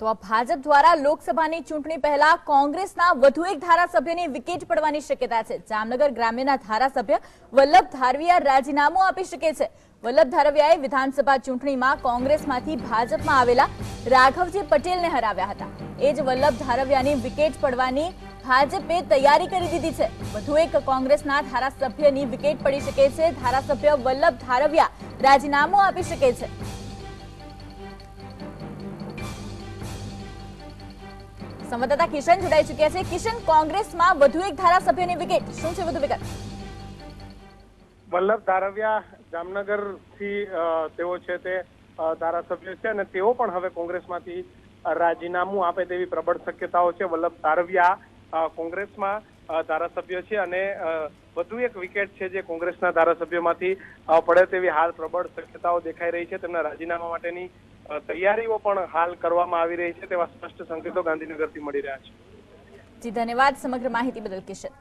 તો ભાજપ દ્વારા લોકસભાની ચૂંટણી પહેલા કોંગ્રેસના વધુ એક ધારાસભ્યની વિકેટ પડવાની શક્યતા છે। જામનગર ગ્રામ્યના ધારાસભ્ય વલ્લભ ધારવિયા રાજીનામું આપી શકે છે। વલ્લભ ધારવિયાએ વિધાનસભા ચૂંટણીમાં કોંગ્રેસમાંથી ભાજપમાં આવેલા રાઘવજી પટેલને હરાવ્યા હતા। એ જ વલ્લભ ધારવિયાની વિકેટ પડવાની ભાજપે તૈયારી કરી દીધી છે। વધુ એક કોંગ્રેસના ધારાસભ્યની વિકેટ પડી શકે છે। ધારાસભ્ય વલ્લભ ધારવિયા રાજીનામું આપી શકે છે। સંવાદદાતા કિશન જોડાઈ ચુક્યા છે। કિશન, કોંગ્રેસમાં વધુ એક ધારાસભ્યની વિકેટ, શું છે વધુ વિગત? વલ્લભ ધારવિયા જામનગર થી તેઓ છે તે ધારાસભ્ય છે અને તેઓ પણ હવે કોંગ્રેસમાંથી રાજીનામું આપે તેવી પ્રબળ શક્યતાઓ છે। વલ્લભ ધારવિયા કોંગ્રેસમાં ધારાસભ્ય છે અને વધુ એક વિકેટ છે જે કોંગ્રેસના ધારાસભ્યમાંથી પડે તેવી હાલ પ્રબળ શક્યતાઓ દેખાઈ રહી છે। તેમના રાજીનામા માટેની તૈયારીઓ પણ હાલ કરવામાં આવી રહી છે તેવા સ્પષ્ટ સંકેતો ગાંધીનગરથી મળી રહ્યા છે। જી ધન્યવાદ સમગ્ર માહિતી બદલ કિશન।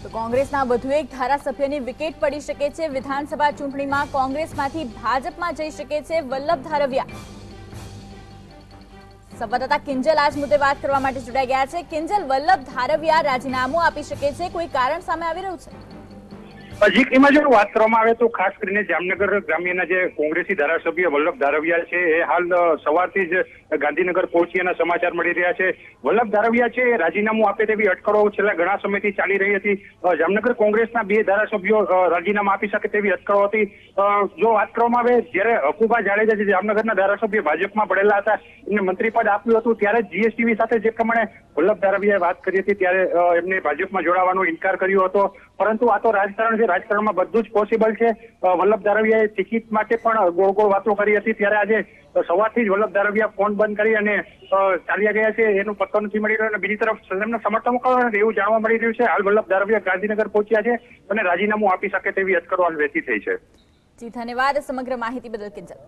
તો કોંગ્રેસના વધુ એક ધારાસભ્યની વિકેટ પડી શકે છે। વિધાનસભા ચૂંટણીમાં કોંગ્રેસમાંથી ભાજપમાં જઈ શકે છે વલ્લભ ધારવિયા। સંવાદદાતા કિંજલ આજ મુદ્દે વાત કરવા માટે જોડાઈ ગયા છે। કિંજલ, વલ્લભ ધારવિયા રાજીનામું આપી શકે છે, કોઈ કારણ સામે આવી રહ્યું છે? હજી એમાં જો વાત કરવામાં આવે તો ખાસ કરીને જામનગર ગ્રામ્યના જે કોંગ્રેસી ધારાસભ્ય વલ્લભ ધારવિયા છે એ હાલ સવારથી જ ગાંધીનગર પહોંચ્યાના સમાચાર મળી રહ્યા છે। વલ્લભ ધારવિયા છે એ રાજીનામું આપે તેવી અટકળો છેલ્લા ઘણા સમયથી ચાલી રહી હતી। જામનગર કોંગ્રેસના 2 ધારાસભ્યો રાજીનામા આપી શકે તેવી અટકળો હતી। જો વાત કરવામાં આવે જ્યારે હકુબા જાડેજા જે જામનગરના ધારાસભ્ય ભાજપમાં પડેલા હતા એમને મંત્રી પદ આપ્યું હતું ત્યારે જીએસટીવી સાથે જે પ્રમાણે વલ્લભ ધારવિયાએ વાત કરી હતી ત્યારે એમને ભાજપમાં જોડાવાનો ઇનકાર કર્યો હતો, પરંતુ આ તો રાજકારણ છે, રાજકારણમાં બધું જ પોસિબલ છે। વલ્લભ ધારવિયાએ ટિકિટ માટે પણ ગોળ ગોળ વાતો કરી હતી ત્યારે આજે સવારથી જ વલ્લભ ધારવિયા ફોન બંધ કરી અને ચાલ્યા ગયા છે, એનો પત્તો નથી મળી રહ્યો અને બીજી તરફ તેમના સમર્થકો એવું જાણવા મળી રહ્યું છે હાલ વલ્લભ ધારવિયા ગાંધીનગર પહોંચ્યા છે અને રાજીનામું આપી શકે તેવી અટકળો હાલ વહેતી થઈ છે। જી ધન્યવાદ સમગ્ર માહિતી બદલ કિંજલ।